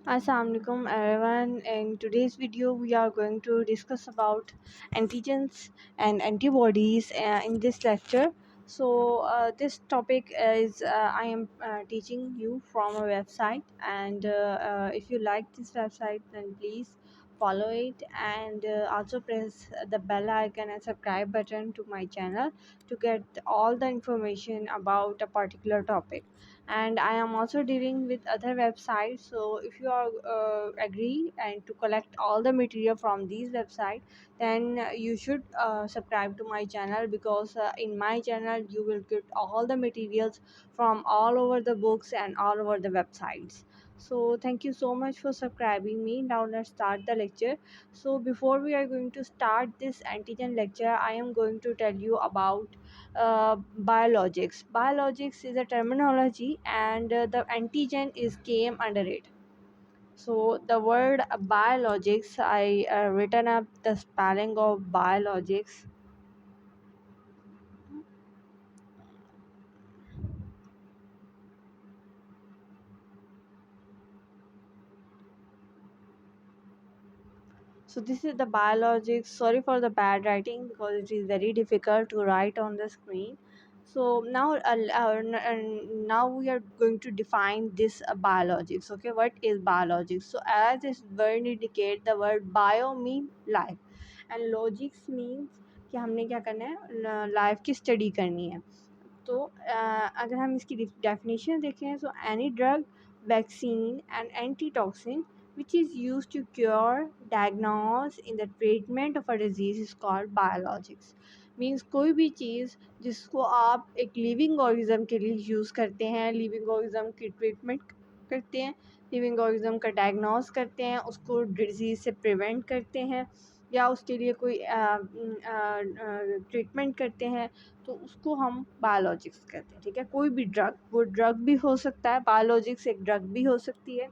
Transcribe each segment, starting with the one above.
Assalamualaikum everyone. In today's video, we are going to discuss about antigens and antibodies in this lecture. So this topic is I am teaching you from a website, and if you like this website, then please follow it and also press the bell icon and subscribe button to my channel to get all the information about a particular topic. And I am also dealing with other websites, so if you are agree and to collect all the material from these websites, then you should subscribe to my channel, because in my channel you will get all the materials from all over the books and all over the websites. So thank you so much for subscribing me. Now let's start the lecture. So before we are going to start this antigen lecture, I am going to tell you about biologics. Biologics is a terminology, and the antigen is came under it. So the word biologics, I written up the spelling of biologics. So this is the biologics. Sorry for the bad writing, because it is very difficult to write on the screen. So now we are going to define this biologics. Okay, what is biologics? So as this word indicate, the word bio mean life, and logics means कि हमने क्या करना है, life की study करनी है. तो अगर हम इसकी डेफिनेशन देखें, so any drug, vaccine and antitoxin which is used to cure, diagnose in the treatment of a disease is called biologics. Means कोई भी चीज़ जिसको आप एक लिविंग ऑर्गेनिज्म के लिए यूज़ करते हैं, लिविंग ऑर्गेनिज्म की ट्रीटमेंट करते हैं, लिविंग ऑर्गेनिज्म का डायग्नोस करते हैं, उसको डिजीज़ से प्रिवेंट करते हैं, या उसके लिए कोई ट्रीटमेंट करते हैं, तो उसको हम बायोलॉजिक्स कहते हैं. ठीक है, कोई भी ड्रग, वो ड्रग भी हो सकता है, बायोलॉजिक्स एक ड्रग भी हो सकती है,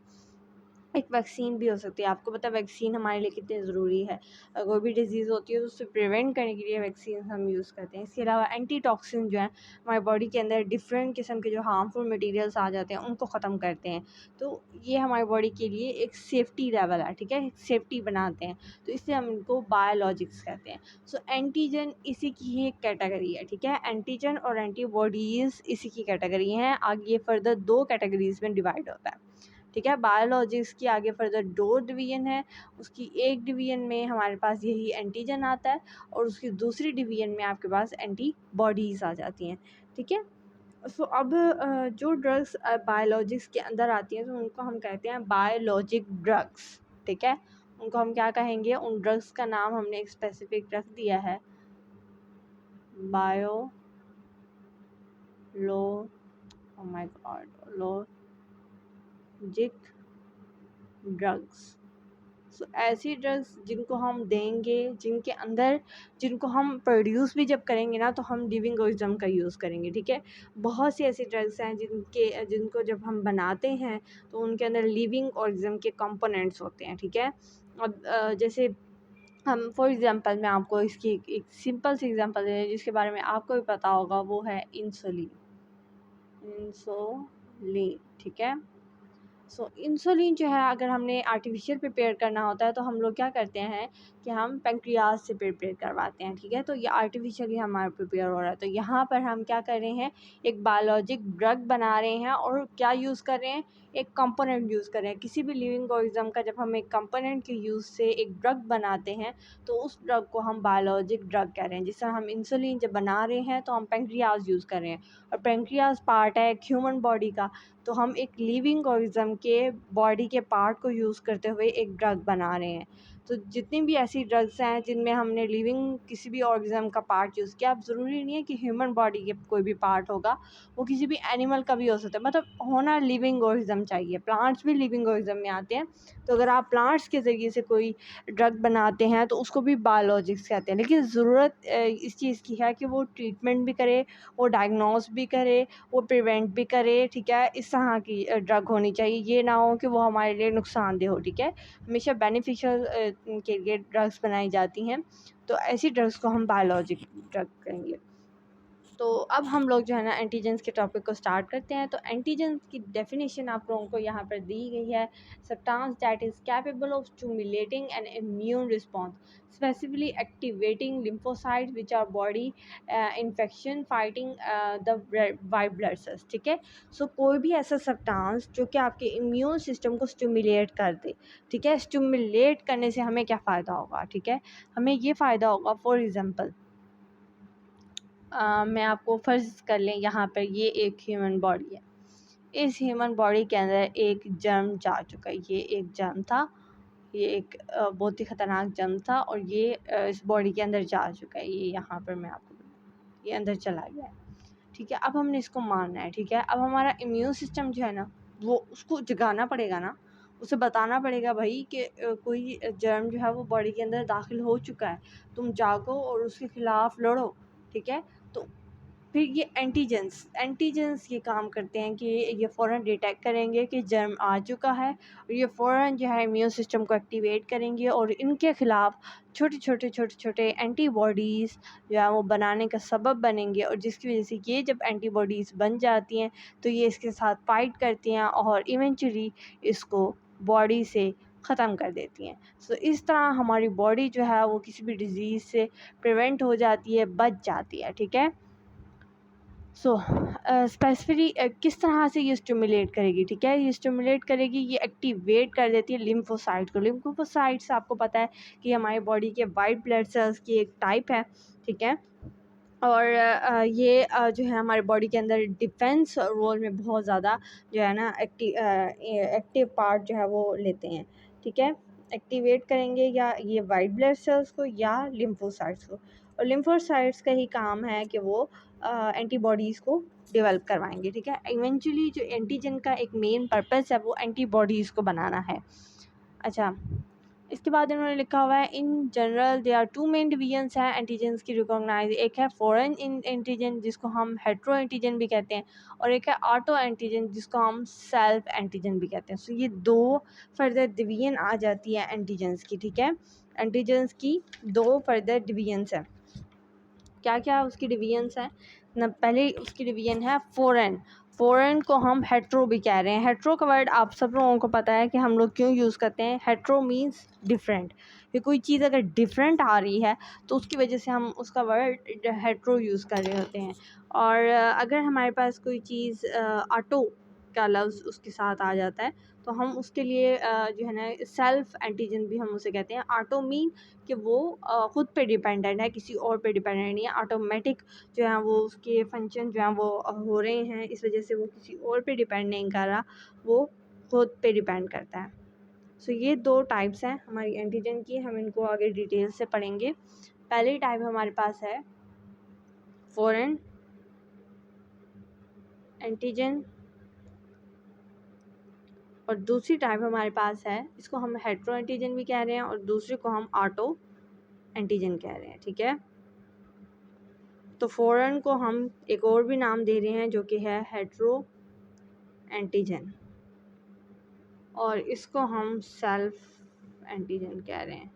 एक वैक्सीन भी हो सकती है. आपको पता है वैक्सीन हमारे लिए कितनी ज़रूरी है. कोई भी डिज़ीज़ होती है तो उससे प्रिवेंट करने के लिए वैक्सीन हम यूज़ करते हैं. इसके अलावा एंटीटॉक्सिन जो है, हमारी बॉडी के अंदर डिफरेंट किस्म के जो हार्मफुल मटेरियल्स आ जाते हैं उनको ख़त्म करते हैं. तो ये हमारी बॉडी के लिए एक सेफ्टी लेवल है. ठीक है, सेफ्टी बनाते हैं, तो इससे हम इनको बायोलॉजिक्स कहते हैं. सो एंटीजन इसी की ही एक कैटेगरी है. ठीक है, एंटीजन और एंटीबॉडीज़ इसी की कैटेगरी हैं. आगे ये फर्दर दो कैटेगरीज में डिवाइड होता है. ठीक है, बायोलॉजिक्स की आगे फर्दर दो डिवीज़न है. उसकी एक डिवीज़न में हमारे पास यही एंटीजन आता है, और उसकी दूसरी डिवीज़न में आपके पास एंटीबॉडीज़ आ जाती हैं. ठीक है, सो अब जो ड्रग्स बायोलॉजिक्स के अंदर आती हैं, तो उनको हम कहते हैं बायोलॉजिक ड्रग्स. ठीक है, उनको हम क्या कहेंगे, उन ड्रग्स का नाम हमने एक स्पेसिफिक रख दिया है, bio low oh my god logic drugs. So ऐसी ड्रग्स जिनको हम देंगे, जिनको हम प्रोड्यूस भी जब करेंगे ना, तो हम लिविंग ऑर्गेनिज्म का यूज़ करेंगे. ठीक है, बहुत सी ऐसी ड्रग्स हैं जिनको जब हम बनाते हैं तो उनके अंदर लिविंग ऑर्गेनिज्म के कंपोनेंट्स होते हैं. ठीक है, अब जैसे हम फॉर एग्जांपल मैं आपको इसकी एक सिंपल सी एग्जांपल दे रही, जिसके बारे में आपको भी पता होगा, वो है इंसुलिन. ठीक है, सो इंसुलिन जो है, अगर हमने आर्टिफिशियल प्रिपेयर करना होता है तो हम लोग क्या करते हैं कि हम पेंक्रियाज से प्रिपेयर करवाते हैं. ठीक है, तो ये आर्टिफिशियली हमारा प्रिपेयर हो रहा है. तो यहाँ पर हम क्या कर रहे हैं, एक बायोलॉजिक ड्रग बना रहे हैं, और क्या यूज़ कर रहे हैं, एक कंपोनेंट यूज़ कर रहे हैं. किसी भी लिविंग ऑर्गेनिज्म का जब हम एक कंपोनेंट के यूज़ से एक ड्रग बनाते हैं, तो उस ड्रग को हम बायोलॉजिक ड्रग कह रहे हैं. जिस तरह हम इंसुलिन जब बना रहे हैं तो हम पेंक्रियाज यूज़ कर रहे हैं, और पेंक्रियाज पार्ट है ह्यूमन बॉडी का, तो हम एक लिविंग ऑर्गेनिज्म के बॉडी के पार्ट को यूज़ करते हुए एक ड्रग बना रहे हैं. तो जितनी भी ऐसी ड्रग्स हैं जिनमें हमने लिविंग किसी भी ऑर्गेनिज्म का पार्ट यूज़ किया, अब ज़रूरी नहीं है कि ह्यूमन बॉडी के कोई भी पार्ट होगा, वो किसी भी एनिमल का भी हो सकता है, मतलब होना लिविंग ऑर्गेनिज्म चाहिए. प्लांट्स भी लिविंग ऑर्गेनिज्म में आते हैं, तो अगर आप प्लांट्स के ज़रिए से कोई ड्रग बनाते हैं तो उसको भी बायोलॉजिक्स कहते हैं. लेकिन ज़रूरत इस चीज़ की है कि वो ट्रीटमेंट भी करे, वो डायग्नोस भी करे, वो प्रिवेंट भी करे. ठीक है, इस तरह की ड्रग होनी चाहिए. ये ना हो कि वो हमारे लिए नुकसानदेह हो. ठीक है, हमेशा बेनिफिशियल के लिए ड्रग्स बनाई जाती हैं, तो ऐसी ड्रग्स को हम बायोलॉजिक ड्रग कहेंगे. तो अब हम लोग जो है ना एंटीजेंस के टॉपिक को स्टार्ट करते हैं। तो एंटीजेंस की डेफिनेशन आप लोगों को यहाँ पर दी गई है, substance that is capable of stimulating N immune response, specifically activating lymphocytes which our body infection fighting the white blood cells. ठीक है, सो कोई भी ऐसा सब्सटेंस जो कि आपके इम्यून सिस्टम को स्टिमुलेट कर दे। ठीक है, स्टिमुलेट करने से हमें क्या फ़ायदा होगा? ठीक है, हमें ये फ़ायदा होगा, फॉर एग्ज़ाम्पल मैं आपको फ़र्ज़ कर लें यहाँ पर ये एक ह्यूमन बॉडी है। इस ह्यूमन बॉडी के अंदर एक जर्म जा चुका है। ये एक जर्म था, ये एक बहुत ही ख़तरनाक जर्म था और ये इस बॉडी के अंदर जा चुका है। ये यहाँ पर मैं आपको, ये अंदर चला गया है। ठीक है, अब हमने इसको मारना है। ठीक है, अब हमारा इम्यून सिस्टम जो है ना, वो उसको जगाना पड़ेगा ना, उसे बताना पड़ेगा भाई कि कोई जर्म जो है वो बॉडी के अंदर दाखिल हो चुका है, तुम जागो और उसके ख़िलाफ़ लड़ो। ठीक है, तो फिर ये एंटीजेंस ये काम करते हैं कि ये फ़ौरन डिटेक्ट करेंगे कि जर्म आ चुका है और ये फ़ौरन जो है इम्यून सिस्टम को एक्टिवेट करेंगे और इनके ख़िलाफ़ छोटे छोटे एंटीबॉडीज़ जो है वो बनाने का सबब बनेंगे, और जिसकी वजह से ये जब एंटीबॉडीज़ बन जाती हैं तो ये इसके साथ फाइट करती हैं और इवेंचुअली इसको बॉडी से ख़त्म कर देती हैं। सो इस तरह हमारी बॉडी जो है वो किसी भी डिज़ीज़ से प्रिवेंट हो जाती है, बच जाती है। ठीक है, सो स्पेसिफिकली किस तरह से ये स्टिमुलेट करेगी? ठीक है, ये स्टिमुलेट करेगी, ये एक्टिवेट कर देती है लिम्फोसाइट को। लिम्फोसाइट्स आपको पता है कि हमारी बॉडी के वाइट ब्लड सेल्स की एक टाइप है। ठीक है, और ये जो है हमारे बॉडी के अंदर डिफेंस रोल में बहुत ज़्यादा जो है ना एक्टिव पार्ट जो है वो लेते हैं। ठीक है, एक्टिवेट करेंगे या ये वाइट ब्लड सेल्स को या लिम्फोसाइट्स को, और लिम्फोसाइट्स का ही काम है कि वो एंटीबॉडीज़ को डेवलप करवाएंगे। ठीक है, इवेंचुअली जो एंटीजन का एक मेन पर्पस है वो एंटीबॉडीज़ को बनाना है। अच्छा, इसके बाद इन्होंने लिखा हुआ है in general they are two main divisions हैं एंटीजन्स की रिकॉग्नाइज। एक है फॉरेन एंटीजन जिसको हम हेट्रो एंटीजन भी कहते हैं, और एक है ऑटो एंटीजन जिसको हम सेल्फ एंटीजन भी कहते हैं। सो ये दो फर्दर डिवीजन आ जाती है एंटीजन्स की। ठीक है, एंटीजन्स की दो फर्दर डिवीजन्स हैं। क्या क्या उसकी डिवीजन्स हैं न? पहले उसकी डिवीजन है फ़ॉरेन को हम हेट्रो भी कह रहे हैं। हेट्रो का वर्ड आप सब लोगों को पता है कि हम लोग क्यों यूज़ करते हैं। हेट्रो मींस डिफरेंट, कि कोई चीज़ अगर डिफरेंट आ रही है तो उसकी वजह से हम उसका वर्ड हेट्रो यूज़ कर रहे होते हैं। और अगर हमारे पास कोई चीज़ ऑटो का लफ्ज़ उसके साथ आ जाता है तो हम उसके लिए जो है ना सेल्फ एंटीजन भी हम उसे कहते हैं। ऑटो मीन कि वो ख़ुद पे डिपेंडेंट है, किसी और पे डिपेंडेंट नहीं है। ऑटोमेटिक जो है वो उसके फंक्शन जो हैं वो हो रहे हैं, इस वजह से वो किसी और पे डिपेंड नहीं कर रहा, वो खुद पे डिपेंड करता है। सो ये दो टाइप्स हैं हमारी एंटीजन की, हम इनको आगे डिटेल से पढ़ेंगे। पहली टाइप हमारे पास है फॉरेन एंटीजन, और दूसरी टाइप हमारे पास है, इसको हम हेट्रो एंटीजन भी कह रहे हैं और दूसरे को हम ऑटो एंटीजन कह रहे हैं। ठीक है, तो फॉरेन को हम एक और भी नाम दे रहे हैं जो कि है हेट्रो एंटीजन, और इसको हम सेल्फ एंटीजन कह रहे हैं।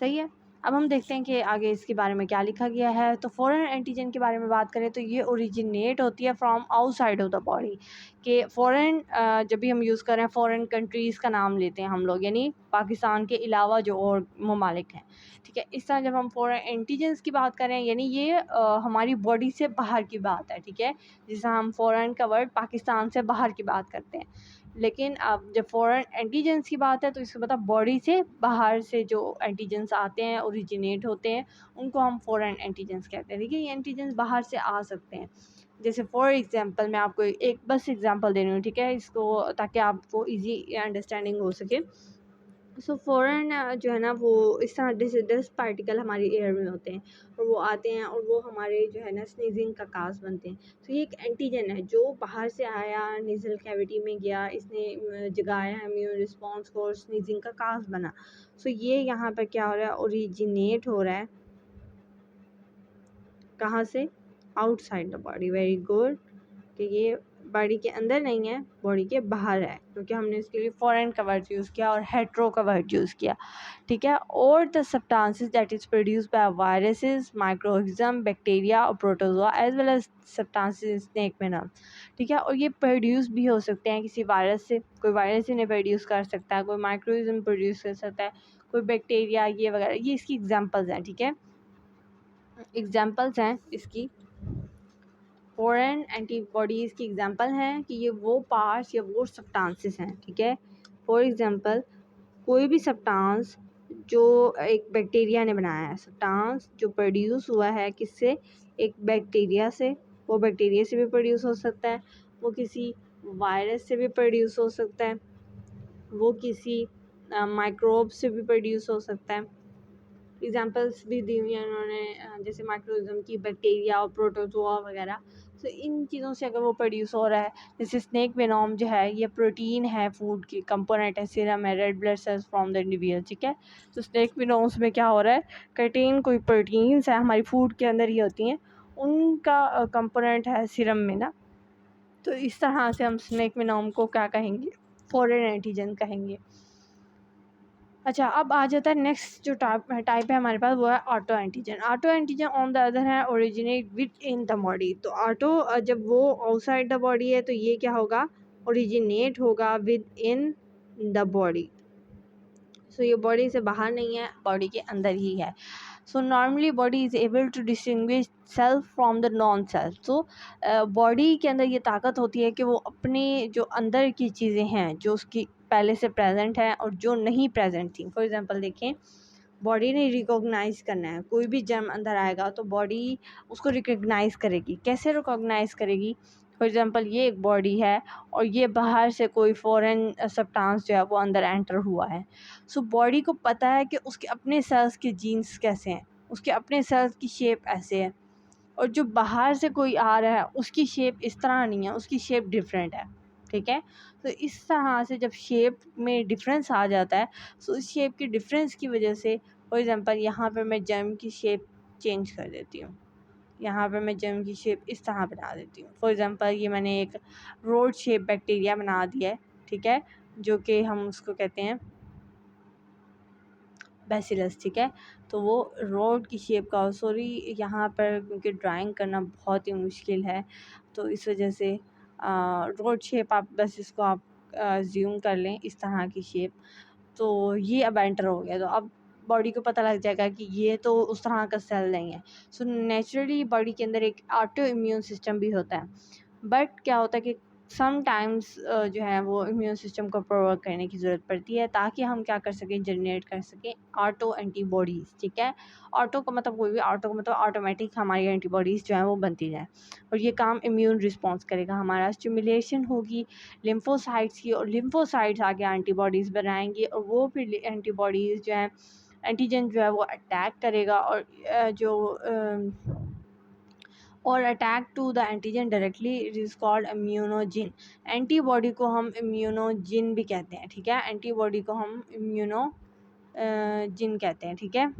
सही है, अब हम देखते हैं कि आगे इसके बारे में क्या लिखा गया है। तो फॉरेन एंटीजन के बारे में बात करें तो ये ओरिजिनेट होती है from outside of the body. कि फॉरेन जब भी हम यूज़ कर रहे हैं, फॉरेन कंट्रीज़ का नाम लेते हैं हम लोग, यानी पाकिस्तान के अलावा जो और ममालिक हैं। ठीक है, इस तरह जब हम फॉरेन एंटीजन्स की बात करें यानी ये हमारी बॉडी से बाहर की बात है। ठीक है, जिसे हम फॉरेन का वर्ड पाकिस्तान से बाहर की बात करते हैं। लेकिन अब जब फॉरेन एंटीजन्स की बात है तो इसका मतलब बॉडी से बाहर से जो एंटीजन्स आते हैं, ओरिजिनेट होते हैं, उनको हम फॉरेन एंटीजन्स कहते हैं। देखिए, ये एंटीजन्स बाहर से आ सकते हैं। जैसे फॉर एग्जांपल मैं आपको एक बस एग्जांपल दे रही हूँ। ठीक है, इसको ताकि आपको इजी अंडरस्टैंडिंग हो सके। सो फॉरेन जो है ना वो इस तरह डस्ट पार्टिकल हमारी एयर में होते हैं और वो आते हैं और वो हमारे जो है ना स्नीजिंग का काज बनते हैं। तो ये एक एंटीजन है जो बाहर से आया, नेज़ल कैविटी में गया, इसने जगाया इम्यून रिस्पॉन्स को और स्नीजिंग का काज बना। सो ये यहाँ पर क्या हो रहा है, ओरिजिनेट हो रहा है कहाँ से? Outside the body. Very good, कि ये बॉडी के अंदर नहीं है, बॉडी के बाहर है, क्योंकि हमने इसके लिए फॉरेन का वर्ड यूज़ किया और हेट्रो का वर्ड यूज़ किया, ठीक है। और the substances that is produce by viruses, microorganism, bacteria और protozoa as well as substances snake venom, ठीक है। और ये प्रोड्यूस भी हो सकते हैं किसी वायरस से, कोई वायरस इन्हें प्रोड्यूस कर सकता है, कोई माइक्रोऑर्गेनिज्म प्रोड्यूस कर सकता है, कोई बैक्टीरिया, ये वगैरह, ये इसकी एग्जांपल्स हैं, ठीक है। एग्जांपल्स हैं इसकी, फॉरेन एंटीबॉडीज़ की एग्जांपल हैं कि ये वो पार्ट्स या वो सब्सटेंसेस हैं, ठीक है। फॉर एग्जांपल, कोई भी सब्सटेंस जो एक बैक्टीरिया ने बनाया है, सब्सटेंस जो प्रोड्यूस हुआ है किससे, एक बैक्टीरिया से, वो बैक्टीरिया से भी प्रोड्यूस हो सकता है, वो किसी वायरस से भी प्रोड्यूस हो सकता है, वो किसी माइक्रोब से भी प्रोड्यूस हो सकता है। एग्जांपल्स भी दी हुई हैं उन्होंने, जैसे माइक्रोइज्म की, बैक्टीरिया और प्रोटोजोआ वगैरह। तो इन चीज़ों से अगर वो प्रोड्यूस हो रहा है, जैसे स्नेक वेनोम जो है ये प्रोटीन है, फूड की कंपोनेंट है, सीरम है, red blood cells from the individual, ठीक है। तो स्नेक वेनोम्स में क्या हो रहा है, कंटेन कोई प्रोटीन्स है हमारी फूड के अंदर ही होती हैं, उनका कंपोनेंट है सीरम में ना। तो इस तरह से हम स्नेक वेनोम को क्या कहेंगे, फॉरेन एंटीजन कहेंगे। अच्छा, अब आ जाता है नेक्स्ट जो टाइप है हमारे पास, वो है auto antigen. Auto antigen on the other है originate within the body. तो ऑटो जब वो आउटसाइड द बॉडी है तो ये क्या होगा, ओरिजिनेट होगा विद इन द बॉडी। सो ये बॉडी से बाहर नहीं है, बॉडी के अंदर ही है। So normally body is able to distinguish self from the non self. तो बॉडी के अंदर ये ताकत होती है कि वो अपने जो अंदर की चीज़ें हैं जो उसकी पहले से प्रेजेंट है और जो नहीं प्रेजेंट थी। फॉर एग्जांपल देखें, बॉडी ने रिकॉग्नाइज़ करना है, कोई भी जर्म अंदर आएगा तो बॉडी उसको रिकॉग्नाइज़ करेगी। कैसे रिकॉग्नाइज़ करेगी, फॉर एग्जांपल ये एक बॉडी है और ये बाहर से कोई फॉरेन सब्सटेंस जो है वो अंदर एंटर हुआ है। सो बॉडी को पता है कि उसके अपने सेल्स के जीन्स कैसे हैं, उसके अपने सेल्स की शेप ऐसे है, और जो बाहर से कोई आ रहा है उसकी शेप इस तरह नहीं है, उसकी शेप डिफरेंट है, ठीक है। तो इस तरह से जब शेप में डिफरेंस आ जाता है, तो इस शेप की डिफरेंस की वजह से, फॉर एग्जांपल यहाँ पर मैं जर्म की शेप चेंज कर देती हूँ, यहाँ पर मैं जर्म की शेप इस तरह बना देती हूँ। फॉर एग्जांपल ये मैंने एक रोड शेप बैक्टीरिया बना दिया है, ठीक है, जो कि हम उसको कहते हैं बैसिलस, ठीक है। तो वो रोड की शेप का, सॉरी यहाँ पर क्योंकि ड्राइंग करना बहुत ही मुश्किल है तो इस वजह से रोड शेप आप बस इसको आप ज़ूम कर लें, इस तरह की शेप। तो ये अब एंटर हो गया, तो अब बॉडी को पता लग जाएगा कि ये तो उस तरह का सेल नहीं है। सो नेचुरली बॉडी के अंदर एक ऑटो इम्यून सिस्टम भी होता है, बट क्या होता है कि समटाइम्स जो है वो इम्यून सिस्टम को प्रोवोक करने की ज़रूरत पड़ती है ताकि हम क्या कर सकें, जनरेट कर सकें ऑटो एंटीबॉडीज़, ठीक है। ऑटो का मतलब कोई भी, ऑटो का मतलब ऑटोमेटिक हमारी एंटीबॉडीज़ जो हैं वो बनती जाएँ, और ये काम इम्यून रिस्पॉन्स करेगा, हमारा स्टिमुलेशन होगी लिम्फोसाइट्स की, और लिम्फोसाइट्स आगे एंटीबॉडीज़ बनाएंगी, और वो फिर एंटीबॉडीज़ जो हैं, एंटीजन जो है वो अटैक करेगा, और और attack to the antigen directly, it is called immunogen. Antibody को हम इम्यूनोजिन भी कहते हैं, ठीक है। एंटीबॉडी को हम इम्यूनो जिन कहते हैं, ठीक है।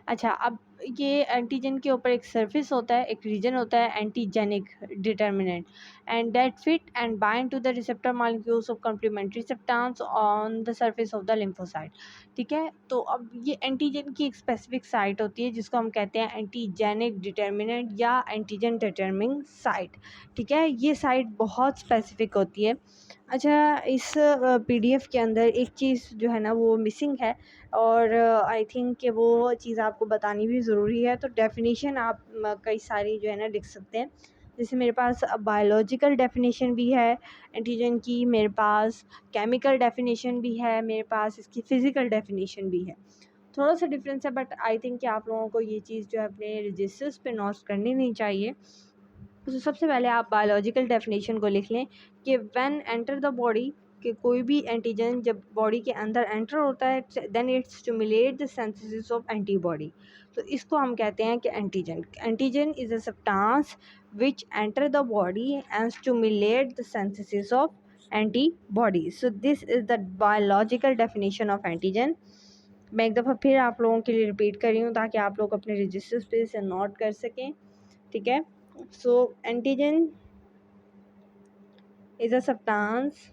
अच्छा, अब ये एंटीजन के ऊपर एक सरफेस होता है, एक रीजन होता है antigenic determinant, and that fit and bind to the receptor molecules of complementary substance on the surface of the lymphocyte, ठीक है। तो अब ये एंटीजन की एक स्पेसिफिक साइट होती है जिसको हम कहते हैं एंटीजेनिक डिटर्मिनेंट या एंटीजन डिटर्मिनिंग साइट, ठीक है। ये साइट बहुत स्पेसिफिक होती है। अच्छा, इस पीडीएफ के अंदर एक चीज़ जो है ना वो मिसिंग है, और आई थिंक कि वो चीज़ आपको बतानी भी ज़रूरी है। तो डेफिनेशन आप कई सारी जो है ना लिख सकते हैं, जैसे मेरे पास बायोलॉजिकल डेफिनेशन भी है एंटीजन की, मेरे पास केमिकल डेफिनेशन भी है, मेरे पास इसकी फ़िज़िकल डेफिनेशन भी है। थोड़ा सा डिफरेंस है, बट आई थिंक कि आप लोगों को ये चीज़ जो है अपने रजिस्टर्स पे नोट करनी नहीं चाहिए। तो सबसे पहले आप बायोलॉजिकल डेफिनेशन को लिख लें कि व्हेन एंटर द बॉडी, कि कोई भी एंटीजन जब बॉडी के अंदर एंटर होता है, then it stimulate the synthesis of antibody. तो इसको हम कहते हैं कि antigen, antigen is a substance which enter the body and stimulate the synthesis of antibody. So this is the biological definition of antigen. मैं एक दफ़ा फिर आप लोगों के लिए रिपीट कर रही हूँ ताकि आप लोग अपने रजिस्टर्स पे इसे नोट कर सकें, ठीक है। So antigen is a substance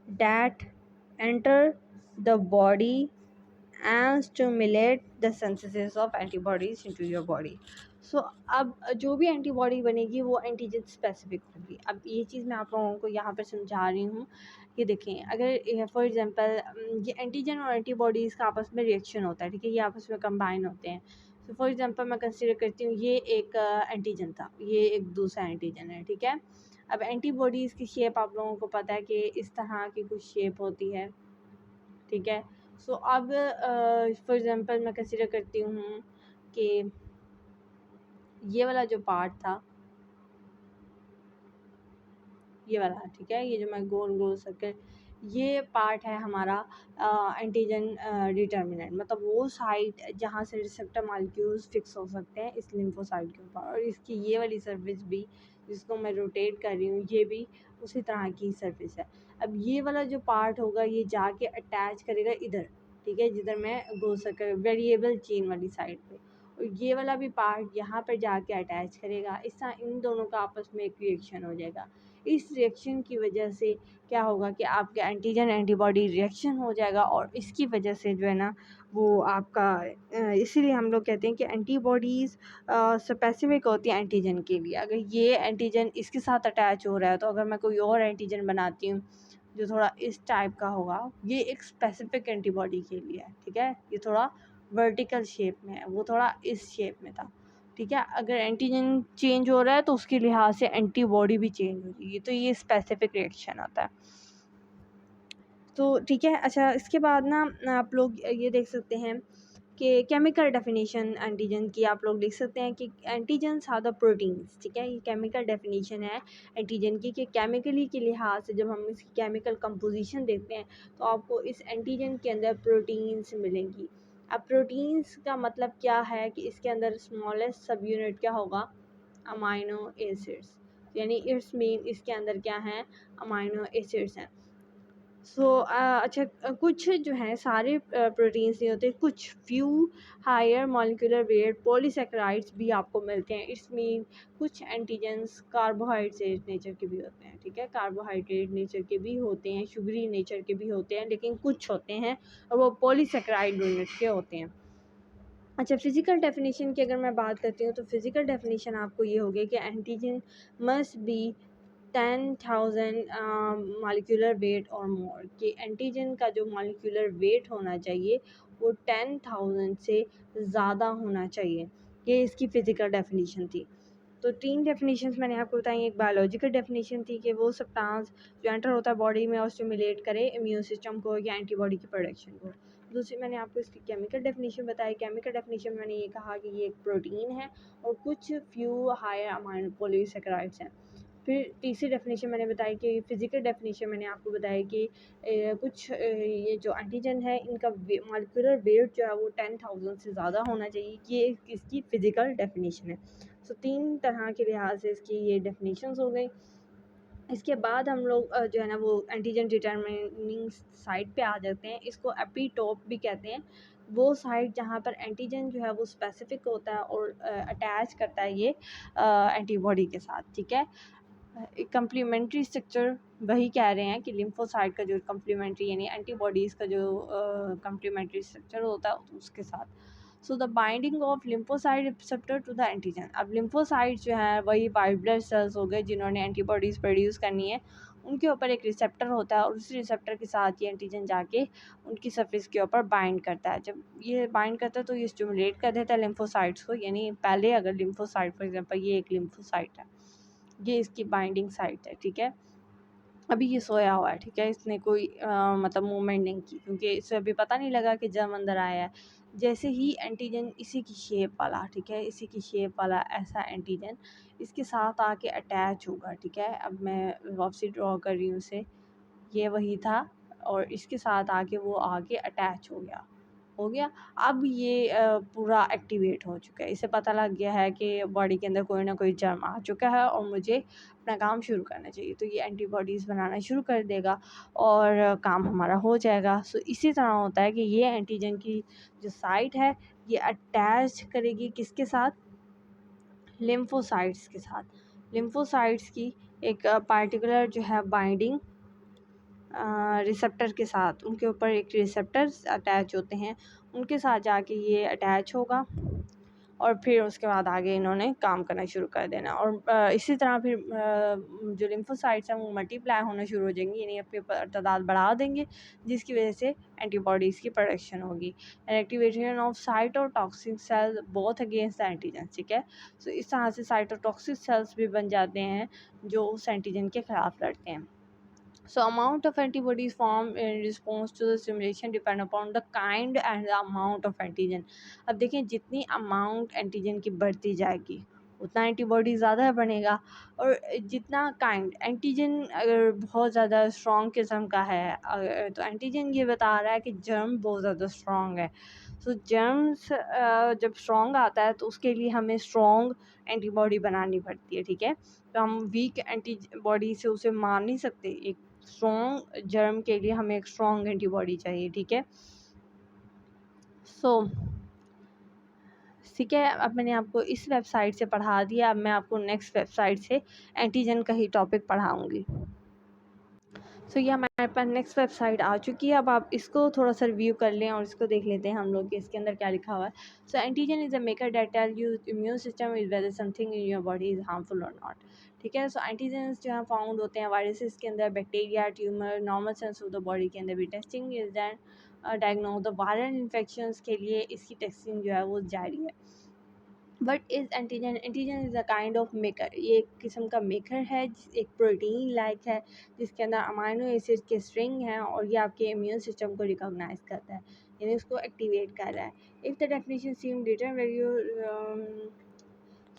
that enter the body and stimulate the synthesis of antibodies into your body. सो अब जो भी एंटीबॉडी बनेगी वो एंटीजन स्पेसिफिक होगी। अब ये चीज़ मैं आप लोगों को यहाँ पर समझा रही हूँ कि देखें, अगर फॉर एग्जांपल ये एंटीजन और एंटीबॉडीज़ का आपस में रिएक्शन होता है, ठीक है, ये आपस में कंबाइन होते हैं। तो फॉर एग्जांपल मैं कंसिडर करती हूँ ये एक एंटीजन था, ये एक दूसरा एंटीजन है, ठीक है। अब एंटीबॉडीज़ की शेप आप लोगों को पता है कि इस तरह की कुछ शेप होती है, ठीक है। सो अब फॉर एग्जांपल मैं कंसिडर करती हूँ कि ये वाला जो पार्ट था, ये वाला, ठीक है, ये जो मैं गोल गोल सर्कल, ये पार्ट है हमारा एंटीजन डिटर्मिनेंट, मतलब वो साइट जहाँ से रिसेप्टर मॉलिक्यूल्स फिक्स हो सकते हैं इस लिम्फोसाइट के ऊपर। और इसकी ये वाली सर्फेस भी जिसको मैं रोटेट कर रही हूँ, ये भी उसी तरह की सर्फेस है। अब ये वाला जो पार्ट होगा ये जाके अटैच करेगा इधर, ठीक है, जिधर मैं गोल सर्कल वेरिएबल चेन वाली साइड पे, और ये वाला भी पार्ट यहाँ पर जाके अटैच करेगा। इस तरह इन दोनों का आपस में एक रिएक्शन हो जाएगा। इस रिएक्शन की वजह से क्या होगा कि आपके एंटीजन एंटीबॉडी रिएक्शन हो जाएगा, और इसकी वजह से जो है ना वो आपका इसीलिए हम लोग कहते हैं कि एंटीबॉडीज़ स्पेसिफिक होती है एंटीजन के लिए। अगर ये एंटीजन इसके साथ अटैच हो रहा है, तो अगर मैं कोई और एंटीजन बनाती हूँ जो थोड़ा इस टाइप का होगा, ये एक स्पेसिफिक एंटीबॉडी के लिए है, ठीक है। ये थोड़ा वर्टिकल शेप में है, वो थोड़ा इस शेप में था, ठीक है। अगर एंटीजन चेंज हो रहा है तो उसके लिहाज से एंटीबॉडी भी चेंज हो जाएगी, तो ये स्पेसिफिक रिएक्शन होता है। तो ठीक है, अच्छा, इसके बाद ना आप लोग ये देख सकते हैं कि केमिकल डेफिनेशन एंटीजन की आप लोग लिख सकते हैं कि एंटीजन्स आर द प्रोटीन्स, ठीक है। ये केमिकल डेफिनेशन है एंटीजन की कि केमिकली के लिहाज से जब हम इसकी केमिकल कंपोजिशन देखते हैं तो आपको इस एंटीजन के अंदर प्रोटीन्स मिलेंगी। अब प्रोटीन्स का मतलब क्या है कि इसके अंदर स्मॉलेस्ट सब यूनिट क्या होगा, अमाइनो एसिड्स, यानी इट्स मीन इसके अंदर क्या है, अमाइनो एसिड्स हैं। सो अच्छा, कुछ जो हैं सारे प्रोटीन्स नहीं होते, कुछ few higher molecular weight polysaccharides भी आपको मिलते हैं। इट्स मीन कुछ एंटीजन्स कार्बोहाइड्रेट नेचर के भी होते हैं, ठीक है, कार्बोहाइड्रेट नेचर के भी होते हैं, शुगरी नेचर के भी होते हैं, लेकिन कुछ होते हैं और वो पॉलीसेकेराइड यूनिट के होते हैं। अच्छा, फ़िज़िकल डेफिनेशन की अगर मैं बात करती हूँ तो फ़िज़िकल डेफिनेशन आपको ये होगी कि antigen must be 10,000 molecular weight और मोर, कि एंटीजन का जो मॉलिक्यूलर वेट होना चाहिए वो 10,000 से ज़्यादा होना चाहिए। ये इसकी फ़िज़िकल डेफिनेशन थी। तो 3 डेफिनेशंस मैंने आपको बताई। एक बायोलॉजिकल डेफिनेशन थी कि वो सब्सटेंस जो एंटर होता है बॉडी में और स्टिमुलेट करे इम्यून सिस्टम को या एंटीबॉडी की प्रोडक्शन को। दूसरी मैंने आपको इसकी केमिकल डेफिनेशन बताई। केमिकल डेफिनेशन मैंने ये कहा कि ये एक प्रोटीन है और कुछ फ्यू हायर अमाइनो पॉलीसेकेराइड्स हैं। फिर तीसरी डेफिनेशन मैंने बताई कि फ़िज़िकल डेफिनेशन मैंने आपको बताया कि कुछ ये जो एंटीजन है इनका मॉलिक्यूलर वेट जो है वो 10,000 से ज़्यादा होना चाहिए। ये इसकी फ़िज़िकल डेफिनेशन है। सो 3 तरह के लिहाज से इसकी ये डेफिनेशंस हो गई। इसके बाद हम लोग जो है ना वो एंटीजन डिटरमिनिंग साइट पे आ जाते हैं। इसको एपीटोप भी कहते हैं। वो साइट जहाँ पर एंटीजन जो है वो स्पेसिफिक होता है और अटैच करता है ये एंटीबॉडी के साथ, ठीक है। एक कम्प्लीमेंट्री स्ट्रक्चर वही कह रहे हैं कि लिम्फोसाइट का जो कम्प्लीमेंट्री यानी एंटीबॉडीज़ का जो कम्प्लीमेंट्री स्ट्रक्चर होता है उसके साथ। So the binding of lymphocyte receptor to the antigen. अब लिम्फोसाइट जो है वही वाइट ब्लड सेल्स हो गए जिन्होंने एंटीबॉडीज़ प्रोड्यूस करनी है, उनके ऊपर एक रिसेप्टर होता है और उस रिसेप्टर के साथ ये एंटीजन जाके उनकी सरफेस के ऊपर बाइंड करता है। जब ये बाइंड करता है तो ये स्टिमुलेट कर देता है लिम्फोसाइट्स को, यानी पहले अगर लिम्फोसाइट फॉर एग्जांपल ये एक लिम्फोसाइट है, ये इसकी बाइंडिंग साइट है, ठीक है। अभी ये सोया हुआ है, ठीक है, इसने कोई मतलब मूवमेंट नहीं की क्योंकि इसे अभी पता नहीं लगा कि जर्म अंदर आया है। जैसे ही एंटीजन इसी की शेप वाला, ठीक है, इसी की शेप वाला ऐसा एंटीजन इसके साथ आके अटैच होगा, ठीक है। अब मैं वापसी ड्रॉ कर रही हूँ, उसे, ये वही था और इसके साथ आके वो आगे अटैच हो गया। हो गया। अब ये पूरा एक्टिवेट हो चुका है, इसे पता लग गया है कि बॉडी के अंदर कोई ना कोई जर्म आ चुका है और मुझे अपना काम शुरू करना चाहिए, तो ये एंटीबॉडीज़ बनाना शुरू कर देगा और काम हमारा हो जाएगा। सो इसी तरह होता है कि ये एंटीजन की जो साइट है ये अटैच करेगी किसके साथ, लिम्फोसाइट्स के साथ। लिम्फोसाइट्स की एक पार्टिकुलर जो है बाइंडिंग रिसेप्टर के साथ, उनके ऊपर एक रिसेप्टर्स अटैच होते हैं, उनके साथ जाके ये अटैच होगा और फिर उसके बाद आगे इन्होंने काम करना शुरू कर देना। और इसी तरह फिर जो लिम्फोसाइट्स हैं वो मल्टीप्लाई होना शुरू हो जाएंगी, यानी अपनी तादाद बढ़ा देंगे, जिसकी वजह से एंटीबॉडीज़ की प्रोडक्शन होगी। Activation of cytotoxic cell both against the antigen, ठीक है। सो इस तरह से साइटोटॉक्सिक सेल्स भी बन जाते हैं जो उस एंटीजन के खिलाफ लड़ते हैं। So amount of antibodies formed in response to the stimulation depend upon the kind and the amount of antigen। अब देखें जितनी अमाउंट एंटीजन की बढ़ती जाएगी उतना एंटीबॉडी ज़्यादा बनेगा, और जितना काइंड एंटीजन अगर बहुत ज़्यादा स्ट्रॉन्ग किस्म का है तो एंटीजन ये बता रहा है कि जर्म बहुत ज़्यादा स्ट्रॉन्ग है। सो जर्म्स जब स्ट्रॉन्ग आता है तो उसके लिए हमें स्ट्रॉन्ग एंटीबॉडी बनानी पड़ती है, ठीक है। तो हम वीक एंटीबॉडी से उसे मार नहीं सकते, एक स्ट्रॉन्ग जर्म के लिए हमें एक स्ट्रॉन्ग एंटीबॉडी चाहिए, ठीक है। ठीक है, अब मैंने आपको इस वेबसाइट से पढ़ा दिया, अब मैं आपको नेक्स्ट वेबसाइट से एंटीजन का ही टॉपिक पढ़ाऊँगी। ये हमारे पास नेक्स्ट वेबसाइट आ चुकी है, अब आप इसको थोड़ा सा रिव्यू कर लें और इसको देख लेते हैं हम लोग कि इसके अंदर क्या लिखा हुआ है। Antigen is a maker that tell you immune system is whether something in your body is harmful और नॉट, ठीक है। एंटीजन्स जो है फाउंड होते हैं वायरसेस के अंदर, bacteria, tumour, normal cells of the body के अंदर भी। Testing is than diagnose the viral infections के लिए इसकी टेस्टिंग जो है वो जारी है। But is antigen, antigen is a kind of maker, ये एक किस्म का मेकर है, एक प्रोटीन लाइक है जिसके अंदर अमाइनो एसिड के स्ट्रिंग हैं और ये आपके इम्यून सिस्टम को रिकॉग्नाइज करता है, यानी उसको एक्टिवेट कर रहा है। If the definition seem deter value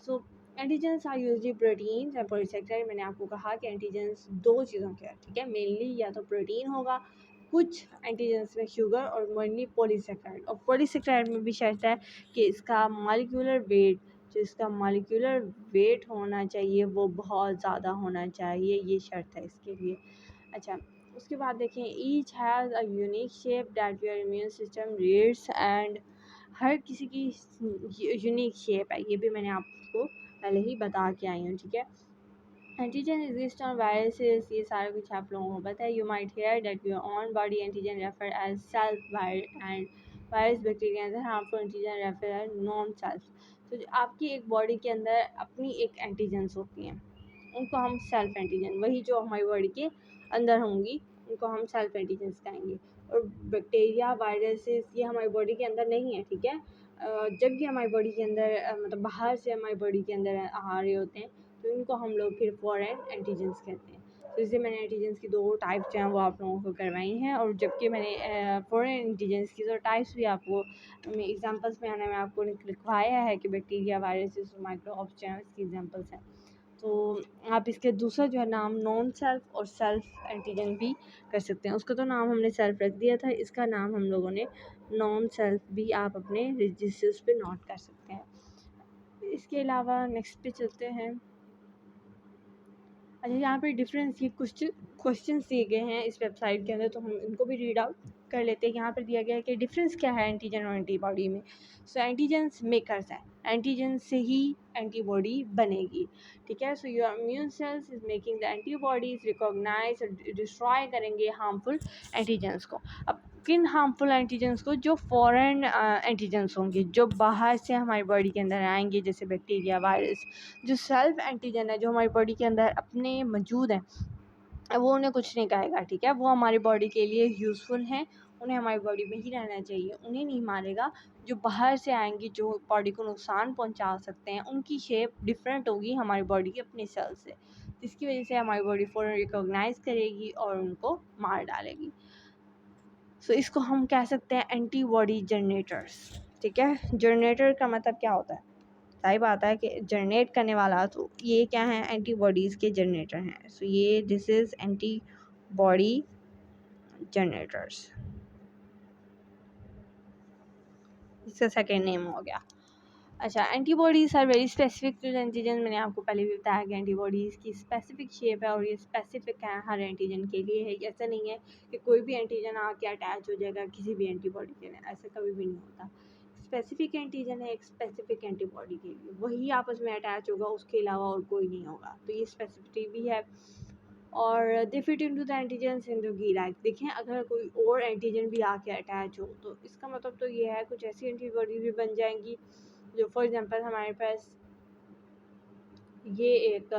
so antigens are usually protein और पॉलीसेकेराइड। मैंने आपको कहा कि एंटीजन्स दो चीज़ों के हैं, ठीक है, मेनली या तो प्रोटीन होगा, कुछ एंटीजन्स में शुगर, और मेनली पॉलीसेकेराइड। और पॉलीसेकेराइड में भी शर्त है कि इसका मॉलिक्यूलर वेट, जो इसका मॉलिक्यूलर वेट होना चाहिए वो बहुत ज़्यादा होना चाहिए, ये शर्त है इसके लिए। अच्छा, उसके बाद देखें, each has a unique shape that your immune system reads and, हर किसी की यूनिक शेप है, ये भी मैंने आपको पहले ही बता के आई हूँ, ठीक है। एंटीजन एग्जिस्ट ऑन वायरसेस, ये सारा कुछ आप लोगों को पता है। You might hear that your own body antigen refer as self wire and virus bacteria harmful antigen refer as non self. तो आपकी एक बॉडी के अंदर अपनी एक एंटीजन्स होती हैं, उनको हम सेल्फ एंटीजन, वही जो हमारी बॉडी के अंदर होंगी उनको हम सेल्फ एंटीजन्स कहेंगे। और बैक्टीरिया, वायरसेस ये हमारी बॉडी के अंदर नहीं है, ठीक है। जब ये हमारी बॉडी के अंदर मतलब बाहर से हमारी बॉडी के अंदर आ रहे होते हैं तो इनको हम लोग फिर फॉरेन एंटीजन्स कहते हैं। तो इससे मैंने एंटीजन्स की दो टाइप्स जो हैं वो आप लोगों को करवाई हैं, और जबकि मैंने फॉरेन एंटीजन्स की जो टाइप्स भी आपको एग्जांपल्स में आने में आपको लिखवाया है कि बैक्टीरिया, वायरसेस और माइक्रोब्स जो हैं इसकी एग्जांपल्स हैं। तो आप इसके दूसरा जो है नाम non self or self antigen भी कर सकते हैं। उसका तो नाम हमने सेल्फ रख दिया था, इसका नाम हम लोगों ने नॉन सेल्फ भी आप अपने रजिस्टर्स पे नोट कर सकते हैं। इसके अलावा नेक्स्ट पे चलते हैं। अच्छा, यहाँ पे डिफरेंस ये कुछ क्वेश्चन दिए गए हैं इस वेबसाइट के अंदर, तो हम इनको भी रीड आउट कर लेते हैं। यहाँ पर दिया गया है कि डिफरेंस क्या है एंटीजन और एंटीबॉडी में। एंटीजन्स मेकर्स हैं, एंटीजन से ही एंटीबॉडी बनेगी, ठीक है। Your immune cells is making the antibodies recognise और डिस्ट्रॉय करेंगे हार्मफुल एंटीजन्स को। अब किन हार्मफुल एंटीजन्स को? जो फॉरेन एंटीजन्स होंगे, जो बाहर से हमारी बॉडी के अंदर आएंगे, जैसे बैक्टीरिया, वायरस। जो सेल्फ एंटीजन है, जो हमारी बॉडी के अंदर अपने मौजूद हैं, वो उन्हें कुछ नहीं कहेगा, ठीक है। वो हमारी बॉडी के लिए यूज़फुल हैं, उन्हें हमारी बॉडी में ही रहना चाहिए, उन्हें नहीं मारेगा। जो बाहर से आएंगी, जो बॉडी को नुकसान पहुंचा सकते हैं, उनकी शेप डिफरेंट होगी हमारी बॉडी के अपने सेल से, जिसकी वजह से हमारी बॉडी फ़ौरन रिकॉग्नाइज करेगी और उनको मार डालेगी। इसको हम कह सकते हैं एंटीबॉडी जनरेटर्स, ठीक है। जनरेटर का मतलब क्या होता है? सही बात है कि जनरेट करने वाला, तो ये क्या है? एंटीबॉडीज़ के जनरेटर हैं। ये दिस इज़ एंटीबॉडी जनरेटर्स। इसका सेकेंड नेम हो गया। अच्छा, antibodies are very specific to antigen. मैंने आपको पहले भी बताया कि एंटीबॉडीज़ की स्पेसिफिक शेप है और ये स्पेसिफिक है हर एंटीजन के लिए है। ऐसा नहीं है कि कोई भी एंटीजन आके अटैच हो जाएगा किसी भी एंटीबॉडी के लिए, ऐसा कभी भी नहीं होता। स्पेसिफिक एंटीजन है एक स्पेसिफिक एंटीबॉडी के लिए, वही आपस में अटैच होगा, उसके अलावा और कोई नहीं होगा, तो ये स्पेसिफिटी भी है। और दे fit into the antigens in the like, देखें अगर कोई और एंटीजन भी आके अटैच हो तो इसका मतलब तो ये है कुछ ऐसी एंटीबॉडी भी बन जाएंगी जो फॉर एग्जांपल हमारे पास ये एक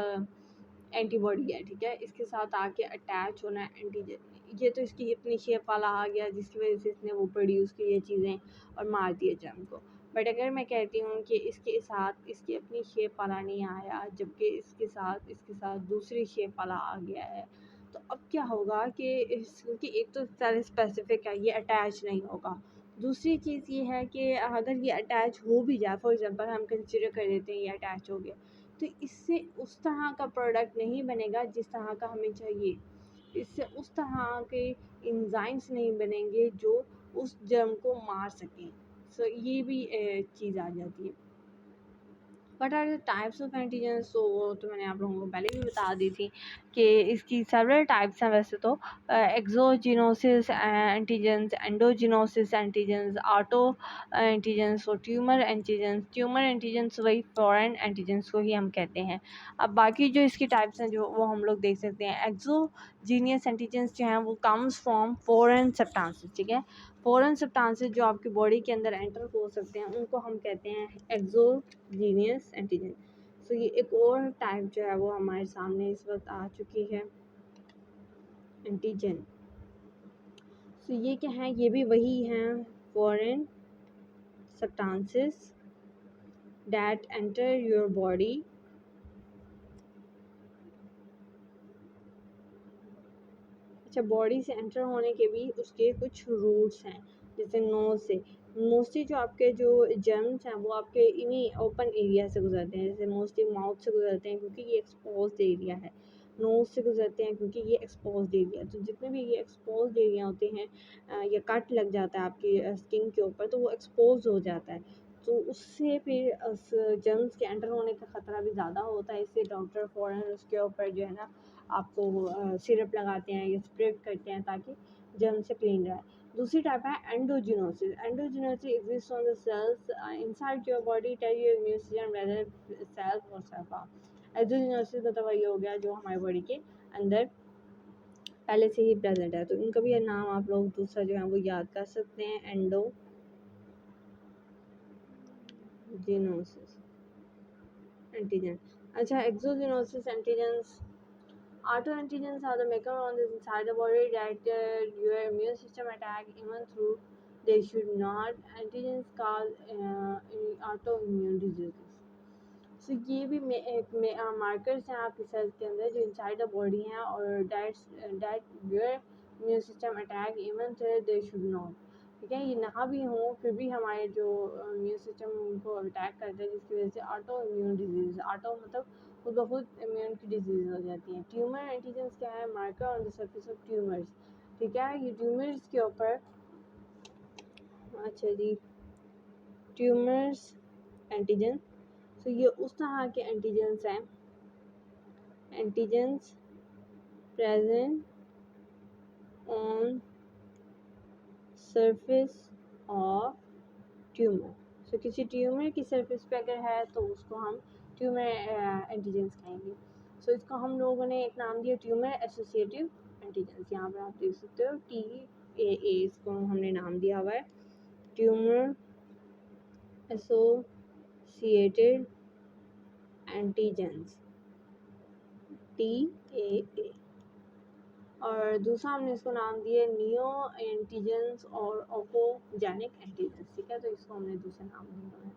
एंटीबॉडी है, ठीक है, इसके साथ आके अटैच होना एंटीजन, ये तो इसकी अपनी शेप वाला आ गया जिसकी वजह से इसने वो प्रोड्यूस की ये चीज़ें और मार दिए जर्म को। बट अगर मैं कहती हूँ कि इसके साथ इसकी अपनी शेप वाला नहीं आया, जबकि इसके साथ दूसरी शेप वाला आ गया है, तो अब क्या होगा कि क्योंकि एक तो सारे स्पेसिफिक है, ये अटैच नहीं होगा। दूसरी चीज़ ये है कि अगर ये अटैच हो भी जाए, फॉर एग्जांपल हम कंसिडर कर लेते हैं ये अटैच हो गया, तो इससे उस तरह का प्रोडक्ट नहीं बनेगा जिस तरह का हमें चाहिए, इससे उस तरह के एंजाइम्स नहीं बनेंगे जो उस जर्म को मार सकें। सो ये भी चीज़ आ जाती है। What are the types of antigens, तो मैंने आप लोगों को पहले भी बता दी थी कि इसकी सेवरल टाइप्स हैं वैसे तो। एक्सोजिनोसिस एंटीजन्स, एंडोजिनोसिस एंटीजन्स, ऑटो एंटीजन्स और ट्यूमर एंटीजन्स। ट्यूमर एंटीजन्स वही फॉरेन एंटीजन्स को ही हम कहते हैं। अब बाकी जो इसकी टाइप्स हैं जो वो हम लोग देख सकते हैं। एक्सोजीनियस एंटीजन्स जो हैं वो कम्स फ्रॉम फॉरेन सब्सटेंसेस, ठीक है, फॉरेन सब्सटेंसेस जो आपकी बॉडी के अंदर एंटर हो सकते हैं उनको हम कहते हैं एक्सोजीनियस एंटीजन। सो ये एक और टाइप जो है वो हमारे सामने इस वक्त आ चुकी है, एंटीजन। सो ये क्या है, ये भी वही हैं, foreign substances that enter your body अच्छा, बॉडी से एंटर होने के भी उसके कुछ रूट्स हैं, जैसे नोज से। मोस्टली जो आपके जो जर्म्स हैं वो आपके इन्हीं ओपन एरिया से गुजरते हैं, जैसे मोस्टली माउथ से गुजरते हैं क्योंकि ये एक्सपोज्ड एरिया है। नोज से गुजरते हैं क्योंकि ये एक्सपोज्ड एरिया, तो जितने भी ये एक्सपोज्ड एरिया होते हैं या कट लग जाता है आपकी स्किन के ऊपर तो वो एक्सपोज हो जाता है, तो उससे फिर उस जर्म्स के एंटर होने का ख़तरा भी ज़्यादा होता है। इससे डॉक्टर फ़ौरन उसके ऊपर जो है ना आपको सिरप लगाते हैं या स्प्रेड करते हैं ताकि जर्म से क्लीन रहे। दूसरी टाइप है endogenous. Endogenous exist on the cells inside your body tell your immune system whether self or self. Endogenous मतलब वही हो गया जो हमारी बॉडी के अंदर पहले से ही प्रेजेंट है, तो इनका भी नाम आप लोग दूसरा जो है वो याद कर सकते हैं, एंडोजिनोसिस एंटीजन। अच्छा, एक्सोजिनोसिस antigens, autoantigens are the mechanisms inside the body that your immune system attack even through they should not. Antigens cause autoimmune diseases. सो ये भी मार्कर्स हैं आपके सेल्स के अंदर जो इनसाइड द बॉडी हैं और that your immune system attack even they should not, ठीक है, ये ना भी हों फिर भी हमारे जो इम्यून सिस्टम उनको अटैक करता है जिसकी वजह से ऑटो इम्यून डिजीज़, ऑटो मतलब खुद ब खुद इम्यून की डिजीज़ हो जाती हैं। ट्यूमर एंटीजेंस क्या है, marker on the surface of tumours, ठीक है, ये ट्यूमर्स के ऊपर, अच्छा जी, ट्यूमर्स एंटीजन, तो ये उस तरह के एंटीजेंस हैं, antigens present on surface of tumour. So किसी ट्यूमर की सरफेस पे अगर है तो उसको हम ट्यूमर एंटीजेंस कहेंगे। सो इसको हम लोगों ने एक नाम दिया ट्यूमर एसोसिएटिव एंटीजेंस, यहाँ पर आप देख सकते हो TAA इसको हमने नाम दिया हुआ है, ट्यूमर एसोसिएटेड एंटीजेंस, TAA। और दूसरा हमने इसको नाम दिया नियो एंटीजेंस और ओकोजेनिक एंटीजेंस, ठीक है, तो इसको हमने दूसरा नाम दिया है।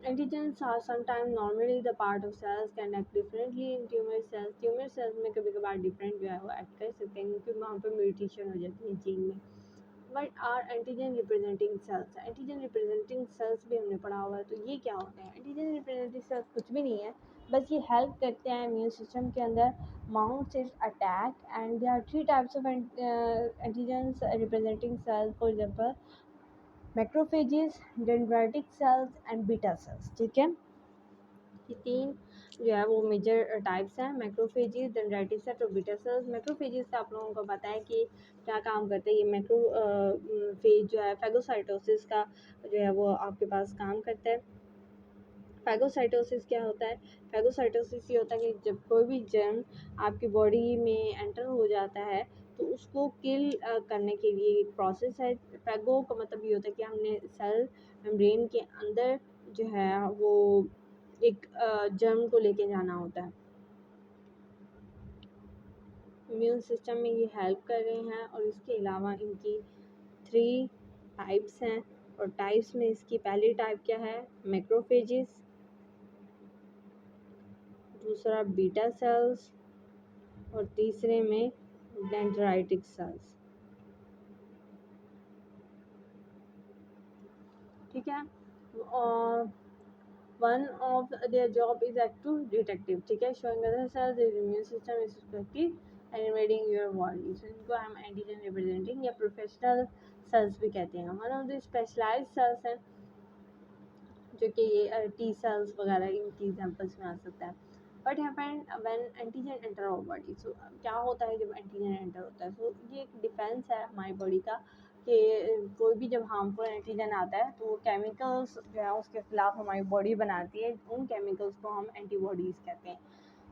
Antigens are sometimes normally the part of cells can act differently in tumor cells. Tumor cells में कभी कभार डिफरेंट जो है वो एक्ट कर सकते हैं क्योंकि वहाँ पर म्यूटेशन हो जाती है जीन में। But are antigen representing cells, antigen representing cells भी हमने पढ़ा हुआ है, तो ये क्या होते हैं? एंटीजन रिप्रेजेंटिंग सेल्स कुछ भी नहीं है, बस ये हेल्प करते हैं इम्यून सिस्टम के अंदर mount its attack. And there are 3 types of antigens representing cells, for example macrophages, dendritic cells and beta cells. ठीक है, ये तीन जो है वो मेजर टाइप्स हैं, मैक्रोफेजेस, डेंड्राइटिक सेल्स और बीटा सेल्स। मैक्रोफेजेस से आप लोगों को पता है कि क्या काम करते हैं। ये मैक्रो फेज जो है फैगोसाइटोसिस का जो है वो आपके पास काम करता है। फैगोसाइटोसिस क्या होता है? फैगोसाइटोसिस ये होता है कि जब कोई भी जर्म आपकी बॉडी में एंटर हो जाता है तो उसको किल करने के लिए एक प्रोसेस है। फैगो का मतलब ये होता है कि हमने सेल मेम्ब्रेन के अंदर जो है वो एक जर्म को लेके जाना होता है। इम्यून सिस्टम में ये हेल्प कर रहे हैं और इसके अलावा इनकी 3 टाइप्स हैं और टाइप्स में इसकी पहली टाइप क्या है? मैक्रोफेजेस, दूसरा बीटा सेल्स और तीसरे में डेंड्राइटिक सेल्स। ठीक है, और one of their job is active detective. ठीक है, showing other cells is immune system is active and invading your body. So इनको हम एंटीजन रिप्रेजेंटिंग या प्रोफेशनल सेल्स भी कहते हैं। One of the specialised cells हैं जो कि ये टी सेल्स वगैरह इनकी एग्जांपल्स में आ सकता है। But happen when antigen enter our body. So क्या होता है जब एंटीजन एंटर होता है? सो ये एक डिफेंस है हमारी बॉडी का कि कोई भी जब हार्मफुल एंटीजन आता है तो वो केमिकल्स जो है उसके खिलाफ हमारी बॉडी बनाती है। उन केमिकल्स को हम एंटीबॉडीज़ कहते हैं।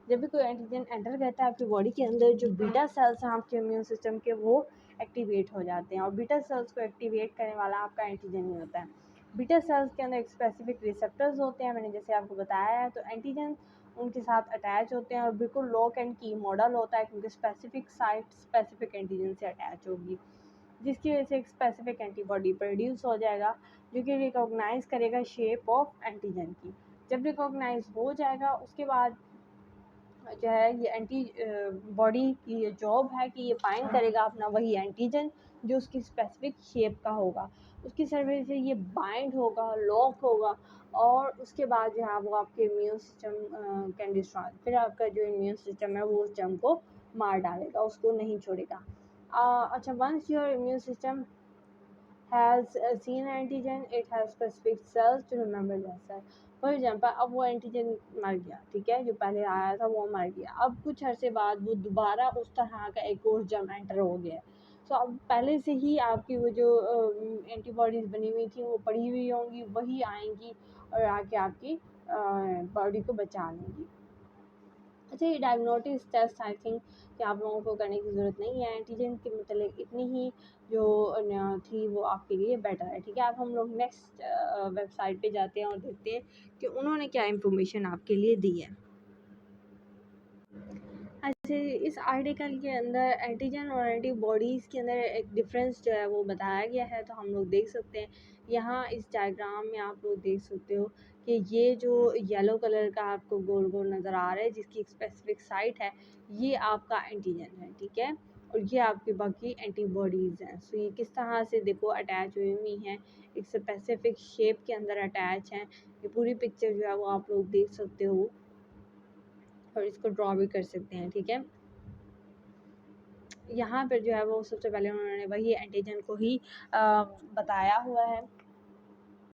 जब भी कोई एंटीजन एंटर करता है आपकी बॉडी के अंदर, जो बीटा सेल्स हैं आपके इम्यून सिस्टम के, वो एक्टिवेट हो जाते हैं और बीटा सेल्स को एक्टिवेट करने वाला आपका एंटीजन ही होता है। बीटा सेल्स के अंदर एक स्पेसिफिक रिसेप्टर्स होते हैं, मैंने जैसे आपको बताया है। तो एंटीजन उनके साथ अटैच होते हैं और बिल्कुल लॉक एंड की मॉडल होता है क्योंकि स्पेसिफिक साइट स्पेसिफिक एंटीजन से अटैच होगी, जिसकी वजह से एक स्पेसिफिक एंटीबॉडी प्रोड्यूस हो जाएगा जो कि रिकॉग्नाइज करेगा शेप ऑफ एंटीजन की। जब रिकॉग्नाइज हो जाएगा उसके बाद जो है ये एंटी बॉडी की ये जॉब है कि ये फाइंड करेगा अपना वही एंटीजन जो उसकी स्पेसिफिक शेप का होगा। उसकी सर्वे से ये बाइंड होगा, लॉक होगा और उसके बाद जो है वो आपके इम्यून सिस्टम कैन डिस्ट्रॉय। फिर आपका जो इम्यून सिस्टम है वो उस जर्म को मार डालेगा, उसको नहीं छोड़ेगा। अच्छा, once your immune system has seen antigen, it has specific cells to remember that cell. For example अब वो एंटीजन मर गया, ठीक है, जो पहले आया था वो मर गया। अब कुछ अरसे बाद वो दोबारा उस तरह का एक और जर्म एंटर हो गया। सो अब पहले से ही आपकी वो जो एंटीबॉडीज़ बनी हुई थी वो पड़ी हुई होंगी, वही आएंगी और आके आपकी बॉडी को बचा लेंगी। अच्छा, ये डायग्नोस्टिक टेस्ट आई थिंक कि आप लोगों को करने की ज़रूरत नहीं है। एंटीजन के मतलब इतनी ही जो थी वो आपके लिए बेटर है। ठीक है, अब हम लोग नेक्स्ट वेबसाइट पे जाते हैं और देखते हैं कि उन्होंने क्या इंफॉर्मेशन आपके लिए दी है। अच्छा, इस आर्टिकल के अंदर एंटीजन और एंटीबॉडीज़ के अंदर एक डिफरेंस जो है वो बताया गया है। तो हम लोग देख सकते हैं यहाँ इस डायग्राम में, आप लोग देख सकते हो कि ये जो येलो कलर का आपको गोल गोल नज़र आ रहा है जिसकी एक स्पेसिफिक साइट है, ये आपका एंटीजन है। ठीक है, और ये आपकी बाकी एंटीबॉडीज़ हैं। सो ये किस तरह से देखो अटैच हुई हैं, एक स्पेसिफिक शेप के अंदर अटैच हैं। ये पूरी पिक्चर जो है वो आप लोग देख सकते हो और इसको ड्रॉ भी कर सकते हैं। ठीक है, यहाँ पर जो है वो सबसे पहले उन्होंने वही एंटीजन को ही बताया हुआ है।